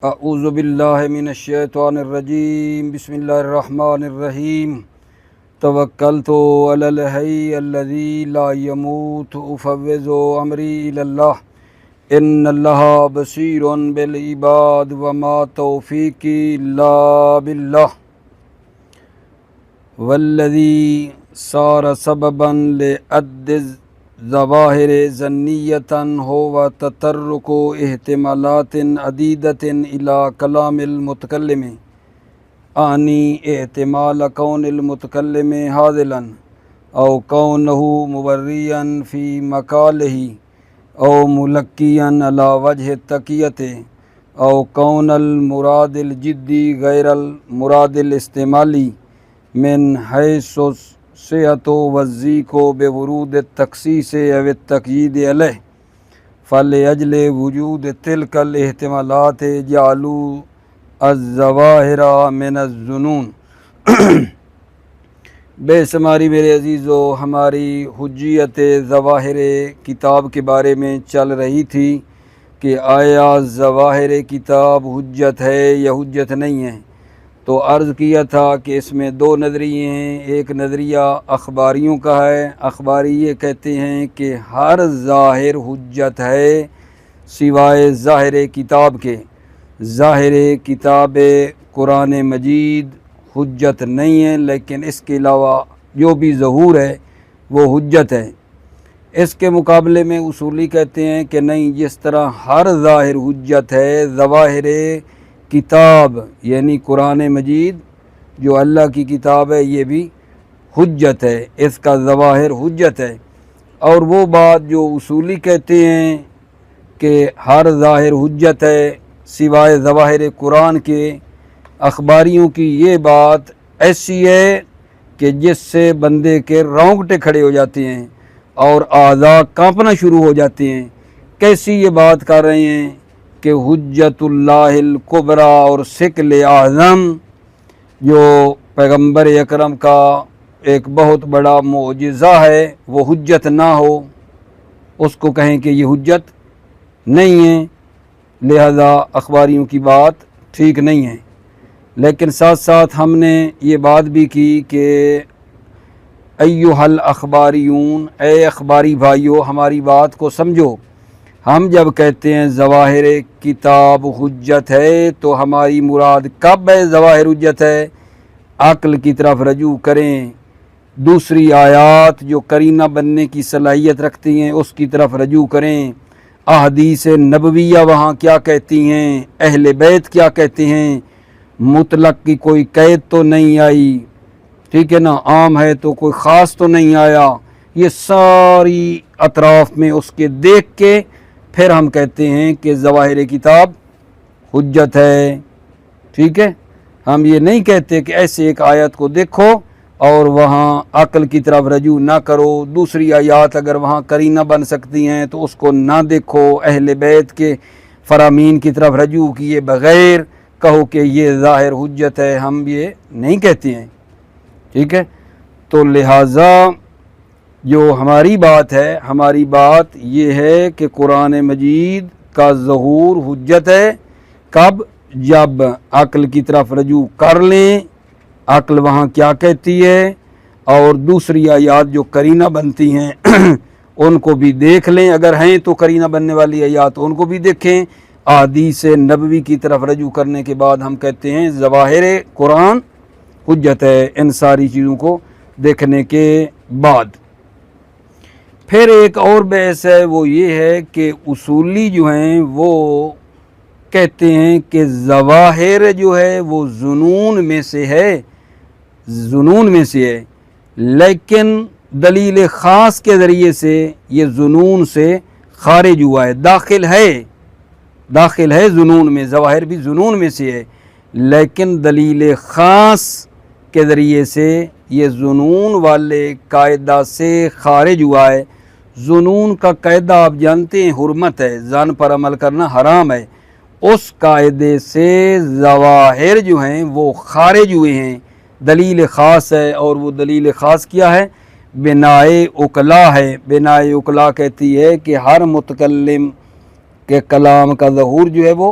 اعوذ باللہ من الشیطان الرجیم بسم اللہ الرحمن الرحیم توکلت علی الحی الذی لا یموت افوض امری الی اللہ ان اللہ بصیر بالعباد وما توفیقی الا باللہ والذی صار سببا لعد ظواہر ظنیتاً ہو تطرق احتمالات عدیدۃ الی کلام المتکلم انی احتمال کون المتکلم حاضلا او کونہ مبریا فی مقالہ او ملقیا علی وجہ التقیۃ او کون المراد الجدی غیر المراد الاستعمالی من حیث صحت وضیق بورود التخصیص او التقیید علیہ فلأجل وجود تلک الاحتمالات جعلوا الظواہر من الظنون۔ بے شماری میرے عزیزو، ہماری حجیت ظواہر کتاب کے بارے میں چل رہی تھی کہ آیا ظواہر کتاب حجت ہے یا حجت نہیں ہے۔ تو عرض کیا تھا کہ اس میں دو نظریے ہیں۔ ایک نظریہ اخباریوں کا ہے۔ اخباری یہ کہتے ہیں کہ ہر ظاہر حجت ہے سوائے ظاہر کتاب کے۔ ظاہر کتاب قرآن مجید حجت نہیں ہے، لیکن اس کے علاوہ جو بھی ظہور ہے وہ حجت ہے۔ اس کے مقابلے میں اصولی کہتے ہیں کہ نہیں، جس طرح ہر ظاہر حجت ہے، ظواہر کتاب یعنی قرآن مجید جو اللہ کی کتاب ہے یہ بھی حجت ہے، اس کا ظواہر حجت ہے۔ اور وہ بات جو اصولی کہتے ہیں کہ ہر ظاہر حجت ہے سوائے ظواہر قرآن کے، اخباریوں کی یہ بات ایسی ہے کہ جس سے بندے کے رونگٹے کھڑے ہو جاتے ہیں اور اعضاء کانپنا شروع ہو جاتے ہیں۔ کیسی یہ بات کر رہے ہیں کہ حجت اللہ الکبریٰ اور ثقل اعظم جو پیغمبر اکرم کا ایک بہت بڑا معجزہ ہے وہ حجت نہ ہو، اس کو کہیں کہ یہ حجت نہیں ہے، لہذا اخباریوں کی بات ٹھیک نہیں ہے۔ لیکن ساتھ ساتھ ہم نے یہ بات بھی کی کہ ایھا الاخباریون، اے اخباری بھائیو، ہماری بات کو سمجھو۔ ہم جب کہتے ہیں ظواہر کتاب حجت ہے تو ہماری مراد کب ہے ظواہر حجت ہے؟ عقل کی طرف رجوع کریں، دوسری آیات جو قرینہ بننے کی صلاحیت رکھتی ہیں اس کی طرف رجوع کریں، احادیث نبویہ وہاں کیا کہتی ہیں، اہل بیت کیا کہتے ہیں، مطلق کی کوئی قید تو نہیں آئی، ٹھیک ہے نا، عام ہے تو کوئی خاص تو نہیں آیا، یہ ساری اطراف میں اس کے دیکھ کے پھر ہم کہتے ہیں کہ ظواہر کتاب حجت ہے، ٹھیک ہے۔ ہم یہ نہیں کہتے کہ ایسے ایک آیت کو دیکھو اور وہاں عقل کی طرف رجوع نہ کرو، دوسری آیات اگر وہاں قرینہ بن سکتی ہیں تو اس کو نہ دیکھو، اہل بیت کے فرامین کی طرف رجوع کیے بغیر کہو کہ یہ ظاہر حجت ہے، ہم یہ نہیں کہتے ہیں، ٹھیک ہے۔ تو لہٰذا جو ہماری بات ہے، ہماری بات یہ ہے کہ قرآن مجید کا ظہور حجت ہے کب؟ جب عقل کی طرف رجوع کر لیں، عقل وہاں کیا کہتی ہے، اور دوسری آیات جو قرینہ بنتی ہیں ان کو بھی دیکھ لیں، اگر ہیں تو قرینہ بننے والی آیات ان کو بھی دیکھیں، احادیث نبوی کی طرف رجوع کرنے کے بعد ہم کہتے ہیں ظواہر قرآن حجت ہے، ان ساری چیزوں کو دیکھنے کے بعد۔ پھر ایک اور بحث ہے، وہ یہ ہے کہ اصولی جو ہیں وہ کہتے ہیں کہ ظواہر جو ہے وہ ظنون میں سے ہے، ظنون میں سے ہے، لیکن دلیل خاص کے ذریعے سے یہ ظنون سے خارج ہوا ہے، داخل ہے ظنون میں، ظواہر بھی ظنون میں سے ہے، لیکن دلیل خاص کے ذریعے سے یہ ظنون والے قاعدہ سے خارج ہوا ہے۔ ظنون کا قاعدہ آپ جانتے ہیں حرمت ہے، ظن پر عمل کرنا حرام ہے، اس قاعدے سے ظواہر جو ہیں وہ خارج ہوئے ہیں، دلیل خاص ہے، اور وہ دلیل خاص کیا ہے؟ بنائے اقلا ہے۔ بنائے اقلا کہتی ہے کہ ہر متکلم کے کلام کا ظہور جو ہے وہ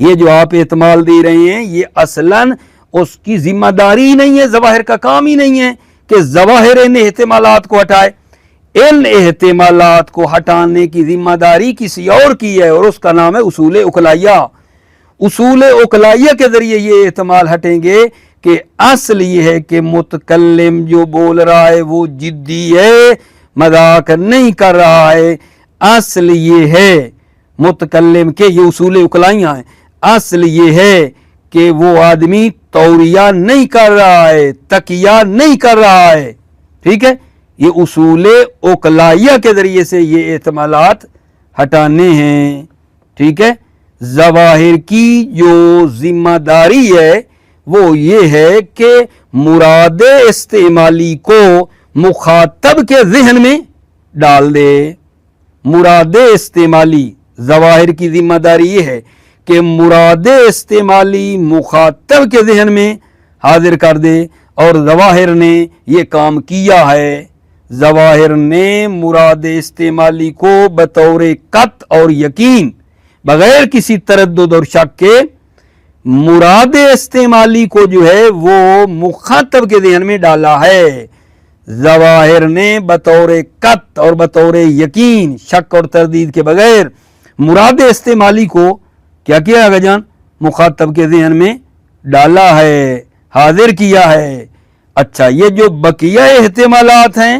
یہ جو آپ احتمال دے رہے ہیں یہ اصلاً اس کی ذمہ داری ہی نہیں ہے، ظواہر کا کام ہی نہیں ہے کہ ظواہر ان احتمالات کو ہٹائے. ان احتمالات کو ہٹانے کی ذمہ داری کسی اور کی ہے، اور اس کا نام ہے اصول عقلائیہ. اصول عقلائیہ کے ذریعے یہ احتمال ہٹیں گے کہ اصل یہ ہے کہ متکلم جو بول رہا ہے وہ جدی ہے، مذاق نہیں کر رہا ہے. اصل یہ ہے متکلم کے، یہ اصول عقلائیہ ہیں، اصل یہ ہے کہ وہ آدمی توریہ نہیں کر رہا ہے، تقیہ نہیں کر رہا ہے. ٹھیک ہے، یہ اصول عقلائیہ کے ذریعے سے یہ احتمالات ہٹانے ہیں. ٹھیک ہے، ظواہر کی جو ذمہ داری ہے وہ یہ ہے کہ مراد استعمالی کو مخاطب کے ذہن میں ڈال دے. مراد استعمالی، ظواہر کی ذمہ داری یہ ہے کہ مراد استعمالی مخاطب کے ذہن میں حاضر کر دے، اور ظواہر نے یہ کام کیا ہے. ظواہر نے مراد استعمالی کو بطور قطع اور یقین، بغیر کسی تردد اور شک کے، مراد استعمالی کو جو ہے وہ مخاطب کے ذہن میں ڈالا ہے. ظواہر نے بطور قطع اور بطور یقین، شک اور تردید کے بغیر مراد استعمالی کو کیا کیا ہے جان؟ مخاطب کے ذہن میں ڈالا ہے، حاضر کیا ہے. اچھا، یہ جو بقیہ احتمالات ہیں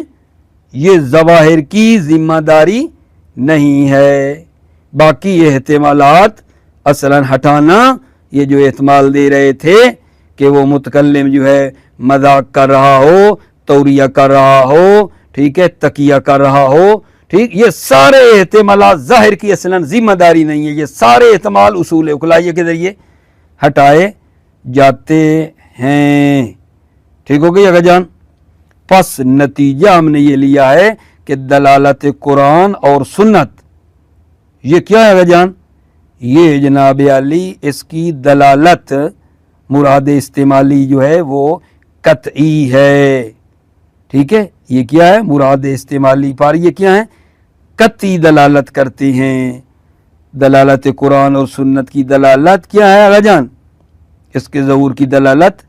یہ ظواہر کی ذمہ داری نہیں ہے. باقی احتمالات اصلاً ہٹانا، یہ جو احتمال دے رہے تھے کہ وہ متکلم جو ہے مذاق کر رہا ہو، توریہ کر رہا ہو، ٹھیک ہے، تقیہ کر رہا ہو، ٹھیک، یہ سارے احتمالات ظاہر کی اصلاً ذمہ داری نہیں ہے. یہ سارے احتمال اصول عقلائیہ کے ذریعے ہٹائے جاتے ہیں. ٹھیک ہو گئی اگا جان؟ پس نتیجہ ہم نے یہ لیا ہے کہ دلالت قرآن اور سنت، یہ کیا ہے اگا جان؟ یہ جناب علی اس کی دلالت مراد استعمالی جو ہے وہ قطعی ہے. ٹھیک ہے، یہ کیا ہے؟ مراد استعمالی پر یہ کیا ہے؟ قطعی دلالت کرتے ہیں. دلالت قرآن اور سنت کی دلالت کیا ہے اگا جان؟ اس کے ظہور کی دلالت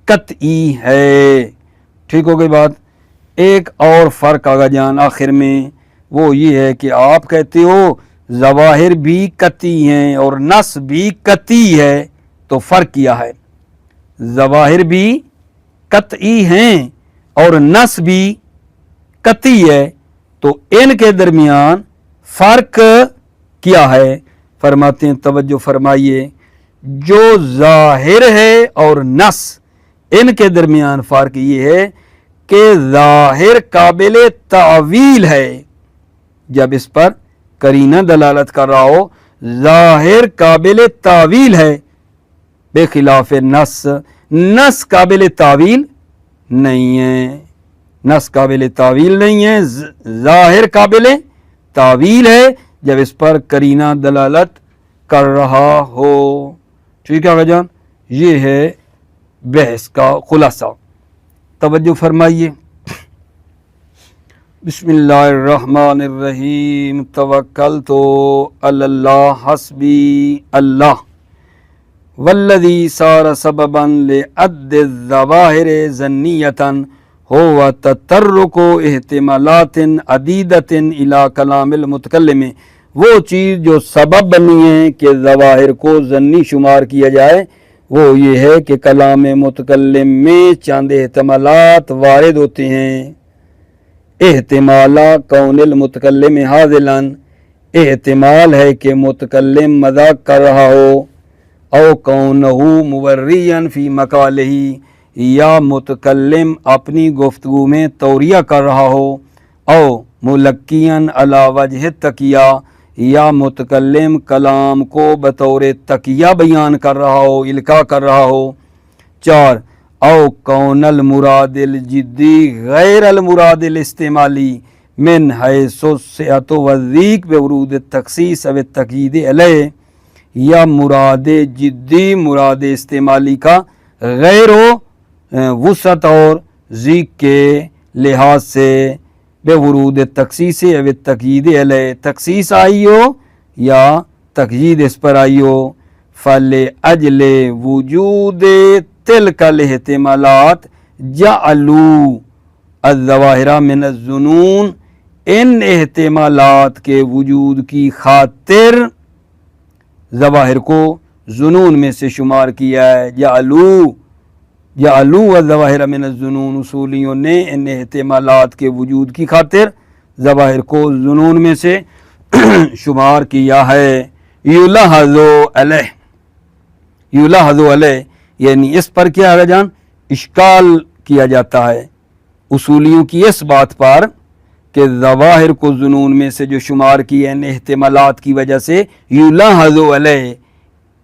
قطعی ہے. ٹھیک ہو گئی بات؟ ایک اور فرق آگا جان آخر میں، وہ یہ ہے کہ آپ کہتے ہو ظواہر بھی قطعی ہیں اور نص بھی قطعی ہے، تو فرق کیا ہے؟ ظواہر بھی قطعی ہیں اور نص بھی قطعی ہے، تو ان کے درمیان فرق کیا ہے؟ فرماتے ہیں، توجہ فرمائیے، جو ظاہر ہے اور نص، ان کے درمیان فرق یہ ہے کہ ظاہر قابل تعویل ہے جب اس پر قرینہ دلالت کر رہا ہو، ظاہر قابل تعویل ہے، بے خلاف نص. نص قابل تعویل نہیں ہے، نص قابل تعویل نہیں ہے، ظاہر قابل تعویل ہے جب اس پر قرینہ دلالت کر رہا ہو. ٹھیک ہے بھائی جان، یہ ہے بحث کا خلاصہ. توجہ فرمائیے. بسم اللہ الرحمن الرحیم. توکلت علی اللہ حسبی اللہ والذی صار سببا لعد الظواہر ظنیۃ هو تطرق احتمالات عدیدۃ الی کلام المتکلم. وہ چیز جو سبب بنی ہے کہ ظواہر کو ظنی شمار کیا جائے، وہ یہ ہے کہ کلام متکلم میں چند احتمالات وارد ہوتے ہیں. احتمال کون المتکلم حاضلا، احتمال ہے کہ متکلم مذاق کر رہا ہو، او کونہ موریا فی مقالہ، یا متکلم اپنی گفتگو میں توریہ کر رہا ہو، او ملقیا علی وجہ تقیہ، یا متکلم کلام کو بطور تقیہ بیان کر رہا ہو، القاء کر رہا ہو. 4 او کون المراد الجدی غیر المراد الاستعمالی من حیث الصحۃ والضیق بورود التخصیص او التقیید علیہ، یا مراد جدی مراد استعمالی کا غیر وسعت اور ضیق کے لحاظ سے بے ورود تخصیص او تقیید علیہ، تخصیص آئی ہو یا تقیید اس پر آئی ہو. فلأجل وجود تلک الاحتمالات جعلوا الظواہر من الظنون، ان احتمالات کے وجود کی خاطر ظواہر کو ظنون میں سے شمار کیا ہے۔ جعلوا الظواہر من الظنون، اصولیوں نے ان احتمالات کے وجود کی خاطر ظواہر کو ظنون میں سے شمار کیا ہے۔ یلحظ علیہ یعنی اس پر کیا ہے جان اشکال کیا جاتا ہے اصولیوں کی اس بات پر کہ ظواہر کو ظنون میں سے جو شمار کیے ان احتمالات کی وجہ سے یلحظ علیہ،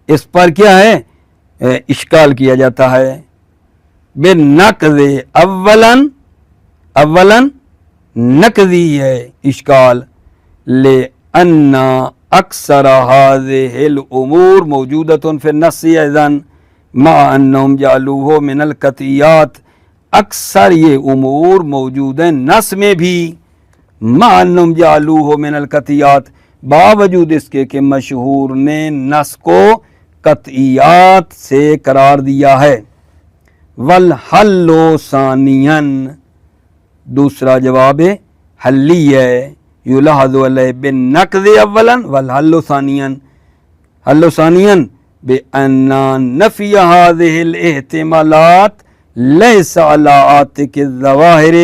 اس پر کیا ہے اشکال کیا جاتا ہے۔ بالنقض اولا نقضی ہے اشکال، لأن اکثر هذه الامور موجودۃ فی النص اذا مع انہم جعلوہ من القطعیات، اکثر یہ امور موجود ہیں نص میں بھی، مع انہم جعلوہ من القطعیات، باوجود اس کے کہ مشہور نے نص کو قطعیات سے قرار دیا ہے۔ والحل ثانیاً، دوسرا جواب حلی ہے، یلحظ علیہ بالنقض اولا والحل ثانیاً، حل ثانیاً بأن نفی هذه الاحتمالات لیس علی عاتق الظواہر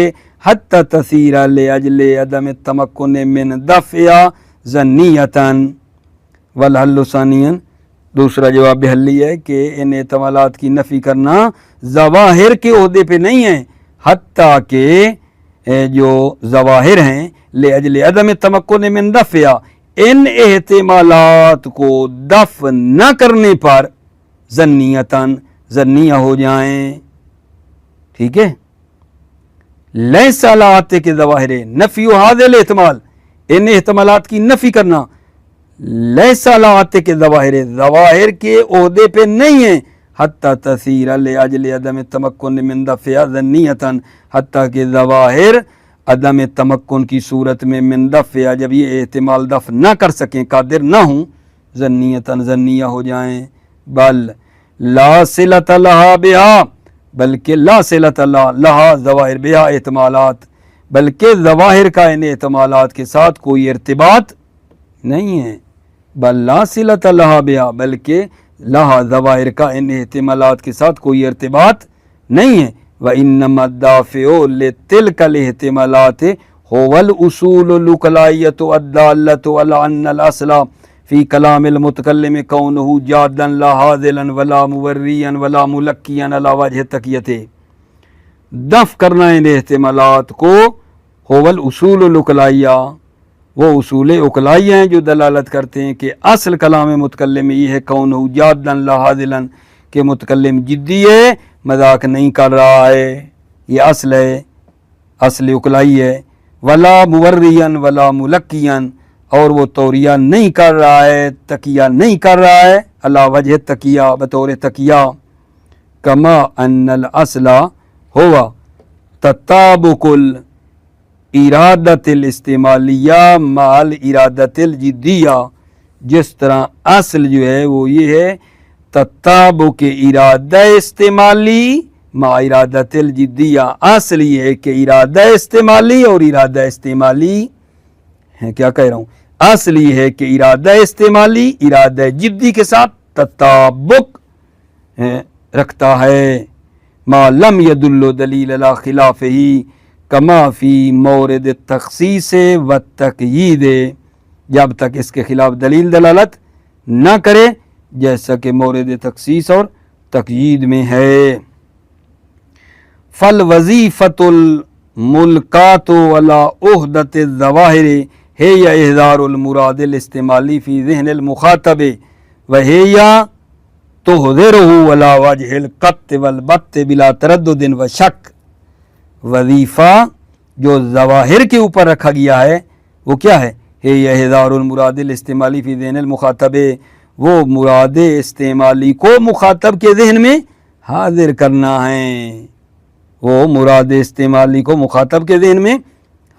حتی تصیر لأجل عدم التمکن من دفع ظنیتا۔ والحل ثانیاً، دوسرا جواب حلی ہے کہ ان احتمالات کی نفی کرنا ظواہر کے عہدے پہ نہیں ہے، حتیٰ کہ جو ظواہر ہیں لأجل عدم تمکن من دفع، ان احتمالات کو دفع نہ کرنے پر ظنیتاً ظنیہ ہو جائیں، ٹھیک ہے۔ لیس علی عاتق الظواہر، نفی هذا الاحتمال، ان احتمالات کی نفی کرنا، لیس علی عاتق الظواہر، ظواہر کے عہدے پہ نہیں ہے، حتی تصیر لأجل عدم التمکن من دفع ظنیتاً، حتیٰ کہ ظواہر عدم تمکن کی صورت میں من دفع، جب یہ احتمال دفع نہ کر سکیں، قادر نہ ہوں، ظنیتاً ظنیہ ہو جائیں۔ بل لا صلۃ لہا بہا، بلکہ لا صلۃ لہا ظواہر بہا احتمالات، بلکہ ظواہر کا ان احتمالات کے ساتھ کوئی ارتباط نہیں ہے۔ بل لا صلۃ لہا بہا، بلکہ لہا ظواہر کا ان احتمالات کے ساتھ کوئی ارتباط نہیں ہے۔ وَإِنَّمَا الدَّافِعُ لِتِلْكَ الْاحْتِمَالَاتِ هُوَ الْأُصُولُ الْعُقْلَائِيَّةُ الدَّالَّةُ عَلَىٰ أَنَّ الْأَصْلَ فِي كَلَامِ الْمُتَكَلِّمِ كَوْنُهُ جَادًّا لَا هَاذِلًا وَلَا مُوَرِّيًا وَلَا مُلَكِّيًا عَلَىٰ وَجْهِ التَّقِيَّةِ، دفع کرنا ان احتمالات کو هو الأصول العقلائیہ، وہ اصول عقلائیہ ہیں جو دلالت کرتے ہیں کہ اصل کلام متکلم یہ ہے کونہ جادًا لا ہازلا، کہ متکلم جدی ہے، مذاق نہیں کر رہا ہے، یہ اصل ہے، اصل عقلائی ہے۔ ولا مورین ولا ملکین، اور وہ توریہ نہیں کر رہا ہے، تقیہ نہیں کر رہا ہے، علی وجہ تقیہ، بطور تقیہ۔ کما ان الاصل ہوا تطابق الارادت الاستعمالیہ مع الارادت الجدیہ، جس طرح اصل جو ہے وہ یہ ہے تطابق ارادہ استعمالی مع ارادت الجدیہ، اصل یہ ہے کہ ارادہ استعمالی اور ارادہ استعمالی ہے، کیا کہہ رہا ہوں، اصل یہ ہے کہ ارادہ استعمالی ارادہ جدی کے ساتھ تطابق رکھتا ہے، ما لم يدل دلیل علی خلافہ، کما فی مورد التخصیص والتقیید، جب تک اس کے خلاف دلیل دلالت نہ کرے، جیسا کہ مورد تخصیص اور تقیید میں ہے۔ فالوظیفۃ الملقات علی عہدۃ الظواہر ہی احضار المراد الاستعمالی فی ذہن المخاطب وہی تحضرہ علی وجہ القط والبت بلا تردد و شک۔ وظیفہ جو ظواہر کے اوپر رکھا گیا ہے وہ کیا ہے؟ ہی احضار المراد الاستعمالی فی ذہن المخاطب، وہ مراد استعمالی کو مخاطب کے ذہن میں حاضر کرنا ہے، وہ مراد استعمالی کو مخاطب کے ذہن میں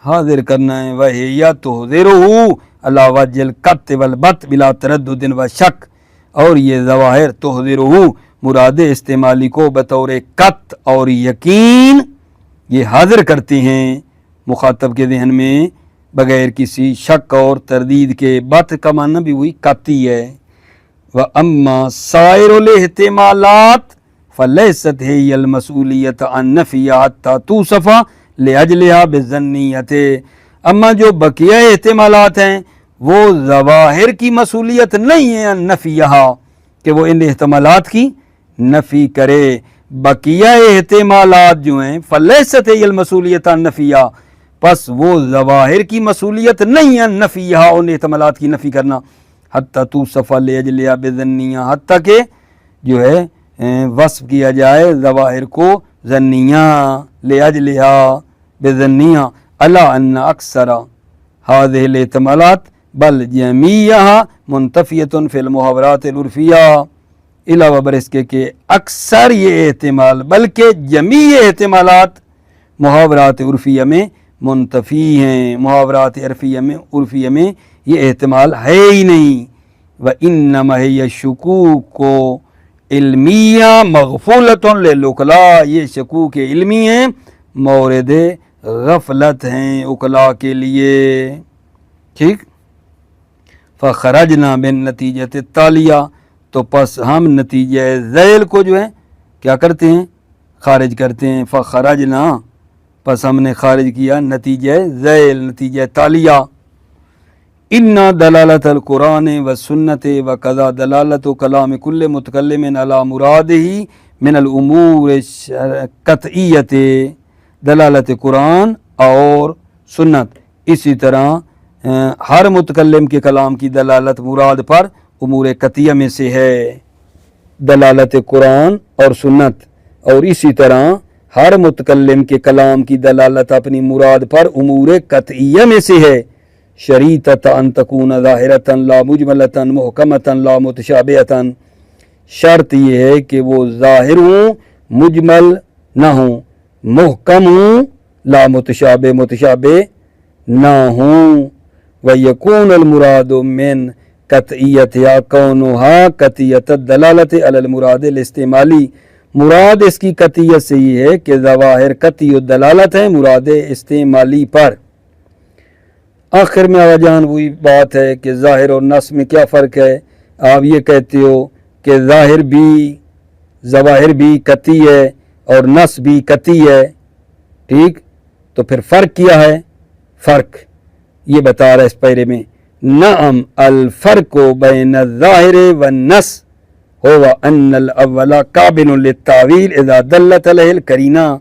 حاضر کرنا ہے۔ وَهِيَ تُحْضِرُهُ عَلَى وَجْهِ الْقَطْعِ وَالْبَتِّ بِلَا تَرَدُّدٍ وَشَكٍّ، اور یہ ظواہر تحذرہ مراد استعمالی کو بطور قط اور یقین یہ حاضر کرتے ہیں مخاطب کے ذہن میں بغیر کسی شک اور تردید کے۔ بات کا معنی بھی وہی قطعی ہے۔ وَأَمَّا سَائِرُ الْاحْتِمَالَاتِ فَلَيْسَتْ هِيَ الْمَسْئُولِيَّةُ عَنْ نَفْيِهَا حَتَّى تُوصَفَ لِأَجْلِهَا بِالظَّنِّيَّةِ، اما جو بقیہ احتمالات ہیں وہ ظواہر کی مسئولیت نہیں ہے عن نفیہا کہ وہ ان احتمالات کی نفی کرے۔ بقیہ احتمالات جو ہیں فَلَيْسَتْ هِيَ الْمَسْئُولِيَّةُ عَنْ نَفْيِهَا، پس وہ ظواہر کی مسئولیت نہیں ہے نفیہا ان احتمالات کی نفی کرنا۔ حتیٰ توصف لأجلہا بظنیہ، حتیٰ کہ جو ہے وصف کیا جائے ظواہر کو ظنیہ لأجلہا بظنیہ الا ان اکثر هذه الاحتمالات بل جمیعها منتفیۃ فی المحاورات العرفیہ، علاوہ بر اس کے کہ اکثر یہ احتمال بلکہ جمیع احتمالات محاورات عرفیہ میں منتفی ہیں، محاورات عرفیہ میں یہ احتمال ہے ہی نہیں۔ وَإِنَّمَا هِيَ الشُّكُوكُ علمیہ مغفولۃ للعقلاء، یہ شکوک علمی ہیں مورد غفلت ہیں عقلاء کے لیے، ٹھیک۔ فَخَرَجْنَا بِالنَّتِیجَةِ التَّالِیَةِ، تو پس ہم نتیجہ ذیل کو جو ہے کیا کرتے ہیں خارج کرتے ہیں۔ فَخَرَجْنَا، پس ہم نے خارج کیا نتیجہ ذیل نتیجہ تالیہ۔ اِنَّا دلالت القرآن والسنت وقضا دلالت کلام کل متکلم علی مرادہ من الامور قطعیت، دلالت قرآن اور سنت اسی طرح ہر متکلم کے کلام کی دلالت مراد پر امور قطعیہ میں سے ہے، دلالت قرآن اور سنت، اور اسی طرح ہر متکلم کے کلام کی دلالت اپنی مراد پر امور قطعیہ میں سے ہے۔ شریطۃ ان تکون ظاہرۃ لا مجملۃ محکمۃ لا متشابہۃ، شرط یہ ہے کہ وہ ظاہر ہوں مجمل نہ ہوں، محکم ہوں لا متشابہ متشابہ نہ ہوں۔ وَيَكُونُ الْمُرَادُ مِنْ قطعیتھا کونھا قطعیت الدلالت علی المراد الاستعمالی، مراد اس کی قطعیت سے یہ ہے کہ ظواہر قطعی الدلالت ہے مراد استعمالی پر۔ آخر میں آجان وہی بات ہے کہ ظاہر اور نص میں کیا فرق ہے۔ آپ یہ کہتے ہو کہ ظواہر بھی قطعی ہے اور نص بھی قطعی ہے، ٹھیک، تو پھر فرق کیا ہے؟ فرق یہ بتا رہا ہے اس پیرے میں، نعم الفرق بین الظاہر والنص هو ان الاول قابل للتاویل اذا دلت علیہ القرینہ،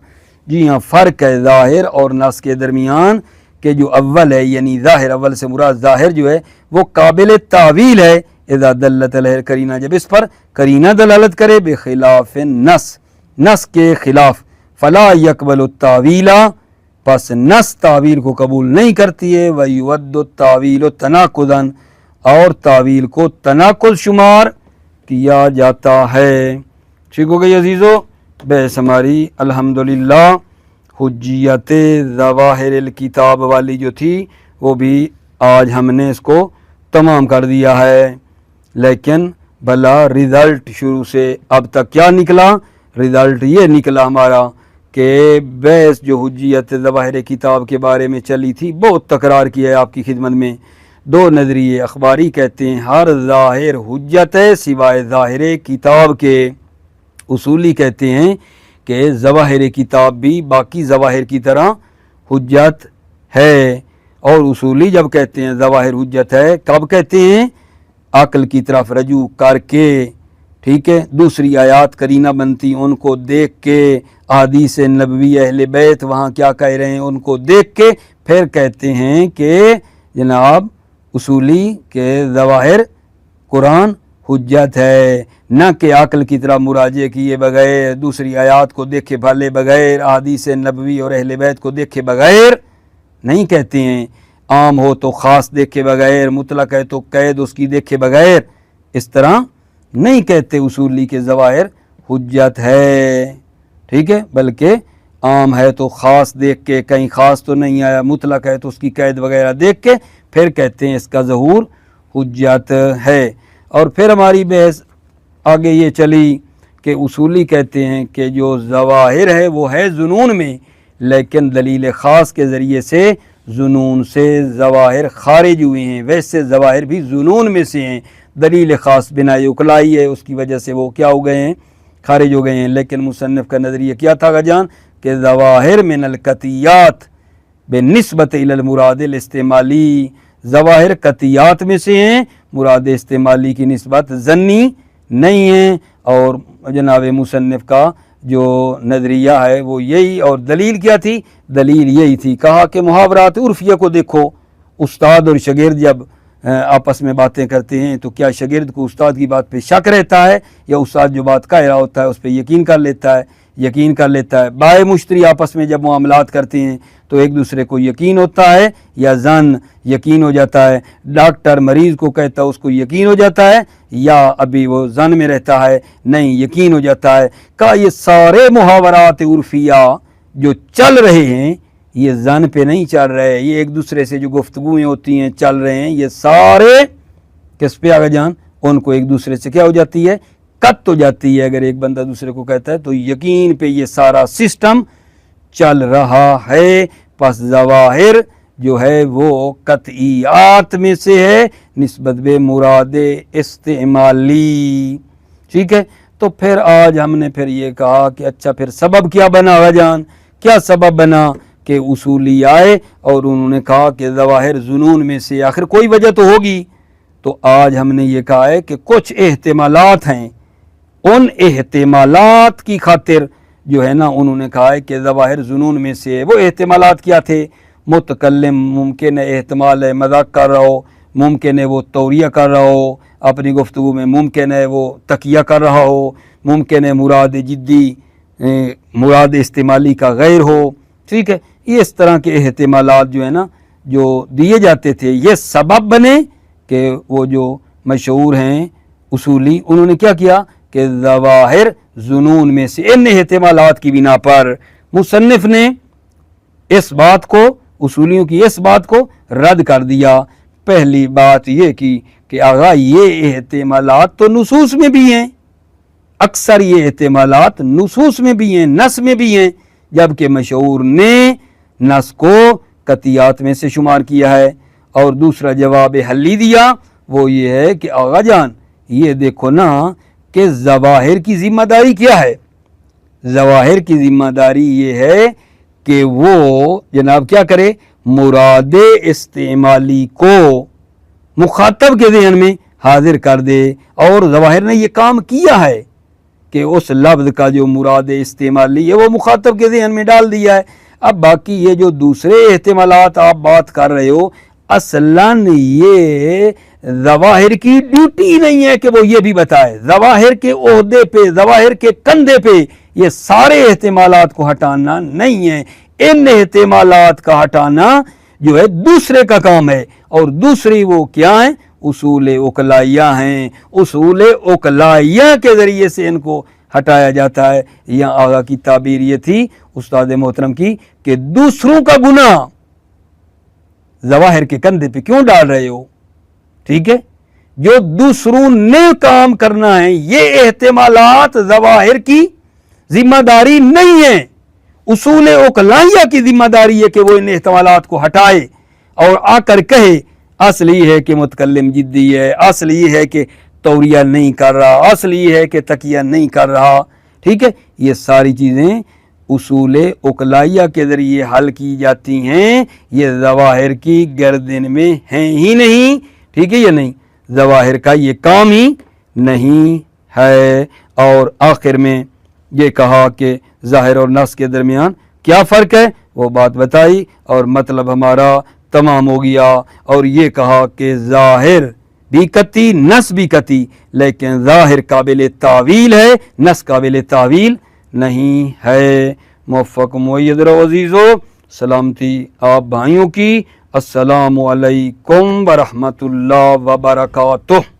جی ہاں فرق ہے ظاہر اور نص کے درمیان کہ جو اول ہے یعنی ظاہر، اول سے مراد ظاہر جو ہے وہ قابل تعویل ہے اذا دلت علیہ القرینہ، جب اس پر قرینہ دلالت کرے، بخلاف نص کے خلاف، فلا یقبل التاویل، پس نص تعویل کو قبول نہیں کرتی ہے، وَيُوَدُّ التَّعْوِيلُ تَنَاقُضًا، اور تعویل کو تناقض شمار کیا جاتا ہے۔ ٹھیک ہو گئی عزیزو، بحث ہماری الحمدللہ حجیت ظواہر الکتاب والی جو تھی وہ بھی آج ہم نے اس کو تمام کر دیا ہے، لیکن بھلا رزلٹ شروع سے اب تک کیا نکلا؟ رزلٹ یہ نکلا ہمارا کہ بحث جو حجیت ظواہر کتاب کے بارے میں چلی تھی بہت تکرار کیا ہے آپ کی خدمت میں۔ دو نظریے اخباری کہتے ہیں ہر ظاہر حجت ہے سوائے ظاہر کتاب کے، اصولی کہتے ہیں کہ ظواہر کتاب بھی باقی ظواہر کی طرح حجت ہے، اور اصولی جب کہتے ہیں ظواہر حجت ہے کب کہتے ہیں؟ عقل کی طرف رجوع کر کے، ٹھیک ہے، دوسری آیات قرینہ بنتی ان کو دیکھ کے، احادیث نبوی اہل بیت وہاں کیا کہہ رہے ہیں ان کو دیکھ کے پھر کہتے ہیں کہ جناب اصولی کہ ظواہر قرآن حجت ہے، نہ کہ عقل کی طرح مراجعہ کیے بغیر، دوسری آیات کو دیکھے بھالے بغیر، احادیث نبوی اور اہل بیت کو دیکھے بغیر نہیں کہتے ہیں، عام ہو تو خاص دیکھے بغیر، مطلق ہے تو قید اس کی دیکھے بغیر، اس طرح نہیں کہتے اصولی کے ظواہر حجت ہے، ٹھیک ہے، بلکہ عام ہے تو خاص دیکھ کے، کہیں خاص تو نہیں آیا، مطلق ہے تو اس کی قید وغیرہ دیکھ کے پھر کہتے ہیں اس کا ظہور حجت ہے۔ اور پھر ہماری بحث آگے یہ چلی کہ اصولی کہتے ہیں کہ جو ظواہر ہے وہ ہے ظنون میں، لیکن دلیل خاص کے ذریعے سے ظنون سے ظواہر خارج ہوئے ہیں، ویسے ظواہر بھی ظنون میں سے ہیں، دلیل خاص بنا اکلائی ہے، اس کی وجہ سے وہ کیا ہو گئے ہیں، خارج ہو گئے ہیں۔ لیکن مصنف کا نظریہ کیا تھا جان کہ ظواہر من القطعیات بنسبت الی المراد الاستعمالی، ظواہر قطعیات میں سے ہیں، مراد استعمالی کی نسبت ظنی نہیں ہیں۔ اور جناب مصنف کا جو نظریہ ہے وہ یہی، اور دلیل کیا تھی؟ دلیل یہی تھی، کہا کہ محاورات عرفیہ کو دیکھو، استاد اور شاگرد جب آپس میں باتیں کرتے ہیں تو کیا شاگرد کو استاد کی بات پہ شک رہتا ہے، یا استاد جو بات کہہ رہا ہوتا ہے اس پہ یقین کر لیتا ہے؟ بائع مشتری آپس میں جب معاملات کرتے ہیں تو ایک دوسرے کو یقین ہوتا ہے یا ظن یقین ہو جاتا ہے؟ ڈاکٹر مریض کو کہتا ہے اس کو یقین ہو جاتا ہے یا ابھی وہ ظن میں رہتا ہے؟ نہیں، یقین ہو جاتا ہے۔ کہ یہ سارے محاورات عرفیہ جو چل رہے ہیں یہ ظن پہ نہیں چل رہے، یہ ایک دوسرے سے جو گفتگویں ہوتی ہیں چل رہے ہیں، یہ سارے کس پہ آگے جان؟ ان کو ایک دوسرے سے کیا ہو جاتی ہے؟ قط ہو جاتی ہے۔ اگر ایک بندہ دوسرے کو کہتا ہے تو یقین پہ یہ سارا سسٹم چل رہا ہے۔ پس ظواہر جو ہے وہ قطعیات میں سے ہے نسبت بے مراد استعمالی، ٹھیک ہے؟ تو پھر آج ہم نے پھر یہ کہا کہ اچھا پھر سبب کیا بنا جان؟ کیا سبب بنا کہ اصولی آئے اور انہوں نے کہا کہ ظواہر ظنون میں سے، آخر کوئی وجہ تو ہوگی۔ تو آج ہم نے یہ کہا ہے کہ کچھ احتمالات ہیں، ان احتمالات کی خاطر جو ہے نا انہوں نے کہا ہے کہ ظواہر ظنون میں سے ہے۔ وہ احتمالات کیا تھے؟ متکلم ممکن ہے احتمال ہے مذاق کر رہا ہو، ممکن ہے وہ توریہ کر رہا ہو اپنی گفتگو میں، ممکن ہے وہ تقیہ کر رہا ہو، ممکن ہے مراد جدی مراد استعمالی کا غیر ہو، ٹھیک ہے؟ یہ اس طرح کے احتمالات جو ہے نا جو دیے جاتے تھے، یہ سبب بنے کہ وہ جو مشہور ہیں اصولی، انہوں نے کیا کیا کہ ظواہر ظنون میں سے، ان احتمالات کی بنا پر مصنف نے اس بات کو، اصولیوں کی اس بات کو رد کر دیا۔ پہلی بات یہ کی کہ آغا یہ احتمالات تو نصوص میں بھی ہیں، اکثر یہ احتمالات نصوص میں بھی ہیں، نص میں بھی ہیں، جبکہ مشہور نے نص کو قطعیات میں سے شمار کیا ہے۔ اور دوسرا جواب حلی دیا وہ یہ ہے کہ آغا جان یہ دیکھو نا کہ ظواہر کی ذمہ داری کیا ہے؟ ظواہر کی ذمہ داری یہ ہے کہ وہ جناب کیا کرے؟ مراد استعمالی کو مخاطب کے ذہن میں حاضر کر دے، اور ظواہر نے یہ کام کیا ہے کہ اس لفظ کا جو مراد استعمالی ہے وہ مخاطب کے ذہن میں ڈال دیا ہے۔ اب باقی یہ جو دوسرے احتمالات آپ بات کر رہے ہو، اصلاً یہ ظواہر کی ڈیوٹی نہیں ہے کہ وہ یہ بھی بتائے، ظواہر کے عہدے پہ، ظواہر کے کندھے پہ یہ سارے احتمالات کو ہٹانا نہیں ہے۔ ان احتمالات کا ہٹانا جو ہے دوسرے کا کام ہے، اور دوسری وہ کیا ہیں؟ اصول عقلائیہ ہیں۔ اصول عقلائیہ کے ذریعے سے ان کو ہٹایا جاتا ہے۔ یہاں آغا کی تعبیر یہ تھی استاد محترم کی کہ دوسروں کا گناہ ظواہر کے کندھے پہ کیوں ڈال رہے ہو؟ ٹھیک ہے، جو دوسروں نے کام کرنا ہے، یہ احتمالات ظواہر کی ذمہ داری نہیں ہے۔ اصول عقلائیہ کی ذمہ داری ہے کہ وہ ان احتمالات کو ہٹائے اور آ کر کہے اصل یہ ہے کہ متکلم جدی ہے، اصل یہ ہے کہ توریہ نہیں کر رہا، اصل یہ ہے کہ تقیہ نہیں کر رہا، ٹھیک ہے؟ یہ ساری چیزیں اصول عقلائیہ کے ذریعے حل کی جاتی ہیں، یہ ظواہر کی گردن میں ہیں ہی نہیں، ٹھیک ہے یا نہیں؟ ظواہر کا یہ کام ہی نہیں ہے۔ اور آخر میں یہ کہا کہ ظاہر اور نص کے درمیان کیا فرق ہے، وہ بات بتائی اور مطلب ہمارا تمام ہو گیا۔ اور یہ کہا کہ ظاہر بھی قطعی، نص بھی قطعی، لیکن ظاہر قابل تعویل ہے، نص قابل تعویل نہیں ہے۔ موفق معید رہو عزیزو، سلامتی آپ بھائیوں کی۔ السلام علیکم ورحمۃ اللہ وبرکاتہ۔